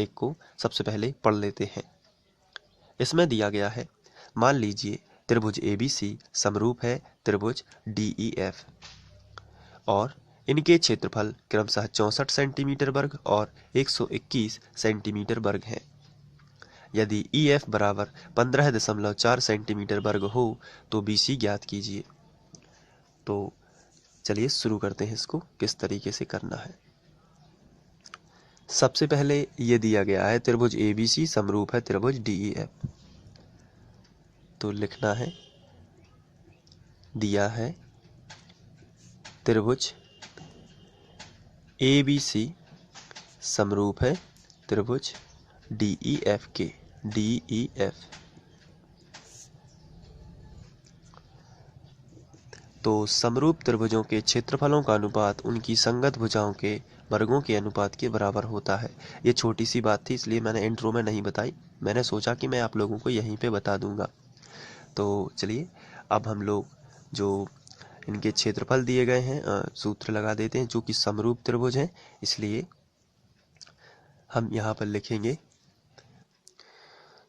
एक को सबसे पहले पढ़ लेते हैं। इसमें दिया गया है, मान लीजिए त्रिभुज ABC समरूप है त्रिभुज DEF और इनके क्षेत्रफल क्रमशः 64 सेंटीमीटर वर्ग और 121 सेंटीमीटर वर्ग हैं। यदि EF बराबर 15.4 सेंटीमीटर वर्ग हो तो BC ज्ञात कीजिए। तो चलिए शुरू करते हैं इसको किस तरीके से करना है। सबसे पहले ये दिया गया है त्रिभुज ABC समरूप है त्रिभुज DEF। तो लिखना है, दिया है त्रिभुज ABC समरूप है त्रिभुज DEF के, DEF। तो समरूप त्रिभुजों के क्षेत्रफलों का अनुपात उनकी संगत भुजाओं के वर्गों के अनुपात के बराबर होता है। ये छोटी सी बात थी, इसलिए मैंने इंट्रो में नहीं बताई। मैंने सोचा कि मैं आप लोगों को यहीं पे बता दूंगा। तो चलिए अब हम लोग जो इनके क्षेत्रफल दिए गए हैं सूत्र लगा देते हैं, जो कि समरूप त्रिभुज हैं, इसलिए हम यहाँ पर लिखेंगे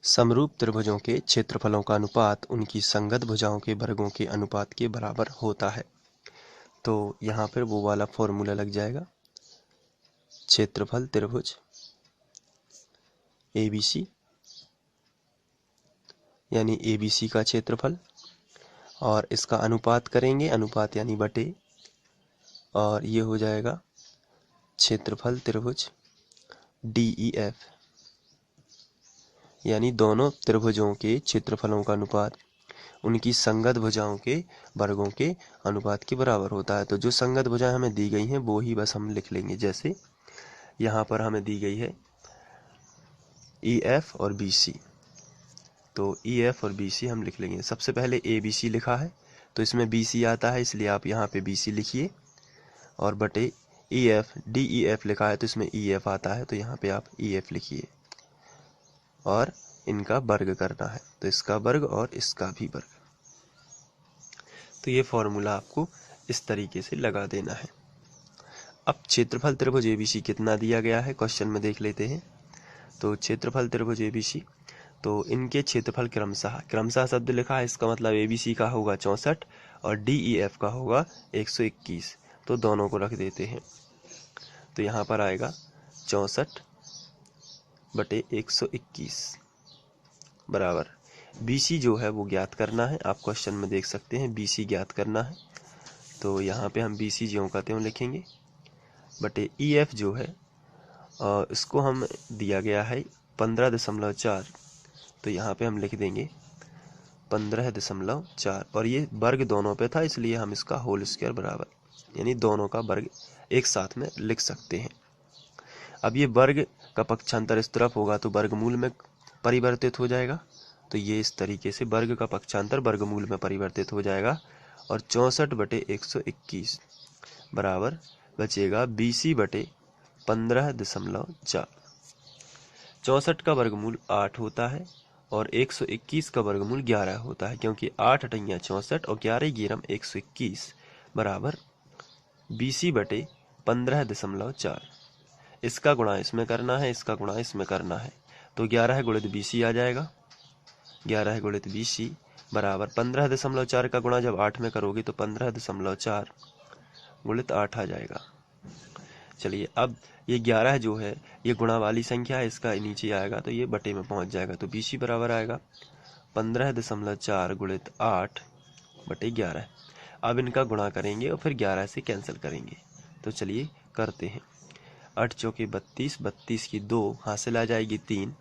समरूप त्रिभुजों के क्षेत्रफलों का अनुपात उनकी संगत भुजाओं के वर्गों के अनुपात के बराबर होता है। तो यहाँ पर वो वाला फॉर्मूला लग जाएगा, क्षेत्रफल त्रिभुज ABC यानी ABC का क्षेत्रफल, और इसका अनुपात करेंगे, अनुपात यानी बटे, और ये हो जाएगा क्षेत्रफल त्रिभुज DEF यानी दोनों त्रिभुजों के क्षेत्रफलों का अनुपात उनकी संगत भुजाओं के वर्गों के अनुपात के बराबर होता है। तो जो संगत भुजाएं हमें दी गई हैं वो ही बस हम लिख लेंगे। जैसे यहाँ पर हमें दी गई है EF और BC, तो EF और BC हम लिख लेंगे। सबसे पहले ABC लिखा है तो इसमें BC आता है, इसलिए आप यहाँ पे BC लिखिए, और बटे EF DEF लिखा है तो इसमें EF आता है, तो यहाँ पे आप EF लिखिए, और इनका वर्ग करना है, तो इसका वर्ग और इसका भी वर्ग। तो ये फॉर्मूला आपको इस तरीके से लगा देना है। अब क्षेत्रफल त्रिभुज ABC कितना दिया गया है क्वेश्चन में देख लेते हैं। तो क्षेत्रफल त्रिभुज ABC, तो इनके क्षेत्रफल क्रमशः शब्द लिखा है, इसका मतलब ABC का होगा 64 और DEF का होगा 121, तो दोनों को रख देते हैं। तो यहाँ पर आएगा 64 बटे 121 बराबर BC जो है वो ज्ञात करना है। आप क्वेश्चन में देख सकते हैं BC ज्ञात करना है, तो यहाँ पे हम BC ज्यों का त्यों लिखेंगे, बटे EF जो है इसको हम दिया गया है 15.4, तो यहाँ पे हम लिख देंगे 15.4, और ये वर्ग दोनों पे था इसलिए हम इसका होल स्क्वायर बराबर, यानी दोनों का वर्ग एक साथ में लिख सकते हैं। अब ये वर्ग का पक्षांतर इस तरफ होगा तो वर्गमूल में परिवर्तित हो जाएगा, तो ये इस तरीके से वर्ग का पक्षांतर वर्गमूल में परिवर्तित हो जाएगा, और 64 बटे 121 बराबर बचेगा BC बटे 15.4। 64 का वर्गमूल 8 होता है और 121 का वर्गमूल 11 होता है, क्योंकि 8 अठैया 64 और 11 गिरम 121 बराबर BC बटे 15.4। इसका गुणा इसमें करना है, इसका गुणा इसमें करना है, तो 11 गुणित BC आ जाएगा। 11 गुणित BC बराबर 15.4 का गुणा जब 8 में करोगे तो 15.4 गुणित 8 आ जाएगा। चलिए अब ये 11 जो है ये गुणा वाली संख्या है, इसका नीचे आएगा तो ये बटे में पहुंच जाएगा, तो BC बराबर आएगा 15.4 गुणित 8 बटे 11। अब इनका गुणा करेंगे और फिर 11 से कैंसिल करेंगे, तो चलिए करते हैं। 8 चौके 32, 32 की 2 हासिल आ जाएगी 3,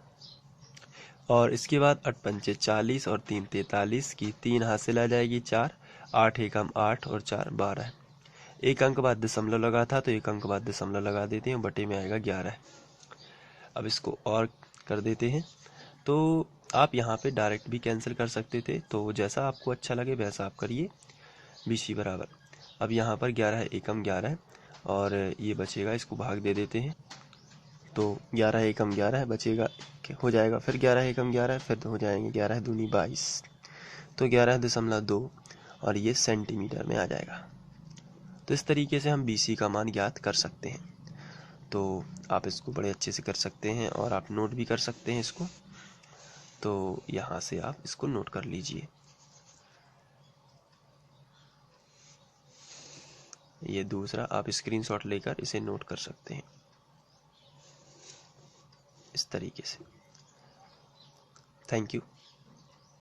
और इसके बाद 8 पंचे 40 और 3 43 की 3 हासिल आ जाएगी 4, 8 एकम 8 और 4 12। एक अंक बाद दशमलव लगा था तो एक अंक बाद दशमलव लगा देते हैं, बटे में आएगा 11। अब इसको और कर देते हैं, तो आप यहाँ पे डायरेक्ट भी कैंसिल कर सकते थे, तो जैसा आपको अच्छा लगे वैसा आप करिए। BC बराबर, अब यहाँ पर 11 एकम 11 और ये बचेगा, इसको भाग दे देते हैं, तो 11 एकम 11 बचेगा, हो जाएगा, फिर 11 एकम 11 फिर हो जाएंगे 11 दूनी 22, तो 11.2 और ये सेंटीमीटर में आ जाएगा। तो इस तरीके से हम BC का मान ज्ञात कर सकते हैं। तो आप इसको बड़े अच्छे से कर सकते हैं और आप नोट भी कर सकते हैं इसको। तो यहाँ से आप इसको नोट कर लीजिए। ये दूसरा आप स्क्रीनशॉट लेकर इसे नोट कर सकते हैं इस तरीके से। Thank you.